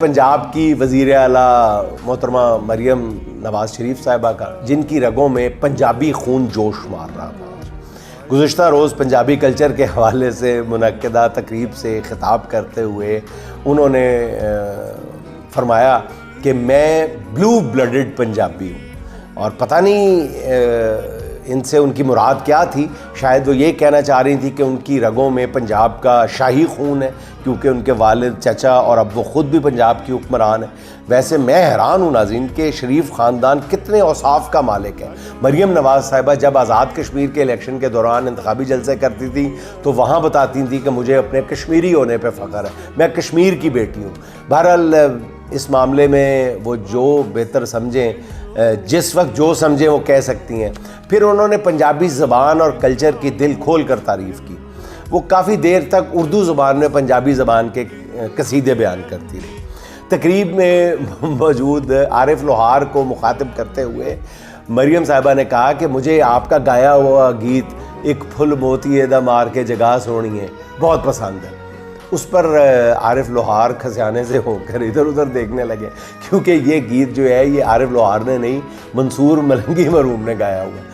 पंजाब की वज़ीर आला मोहतरमा मरियम नवाज़ शरीफ साहिबा का, जिनकी रगों में पंजाबी खून जोश मार रहा था। गुज़िश्ता रोज़ पंजाबी कल्चर के हवाले से मुनक्किदा तकरीब से ख़िताब करते हुए उन्होंने फरमाया कि मैं ब्लू ब्लडेड पंजाबी हूँ। और पता नहीं इनसे उनकी मुराद क्या थी। शायद वो ये कहना चाह रही थी कि उनकी रगों में पंजाब का शाही खून है, क्योंकि उनके वालिद, चचा और अब वो ख़ुद भी पंजाब की हुक्मरान है। वैसे मैं हैरान हूँ नाज़रीन कि शरीफ ख़ानदान कितने औसाफ का मालिक है। मरियम नवाज़ साहिबा जब आज़ाद कश्मीर के इलेक्शन के दौरान इंतखाबी जलसे करती थी तो वहाँ बताती थी कि मुझे अपने कश्मीरी होने पर फ़ख्र है, मैं कश्मीर की बेटी हूँ। बहरहाल इस मामले में वो जो बेहतर समझें, जिस वक्त जो समझें वो कह सकती हैं। फिर उन्होंने पंजाबी ज़बान और कल्चर की दिल खोल कर तारीफ़ की। वो काफ़ी देर तक उर्दू ज़बान में पंजाबी ज़बान के कसीदे बयान करती रही। तकरीब में मौजूद आरिफ लोहार को मुखातिब करते हुए मरियम साहिबा ने कहा कि मुझे आपका गाया हुआ गीत एक फुल मोती दा मार के जगह सोनी है बहुत पसंद है। उस पर आरिफ लोहार खसियाने से होकर इधर उधर देखने लगे, क्योंकि ये गीत जो है ये आरिफ लोहार ने नहीं, मंसूर मलंगी मरूम ने गाया हुआ है।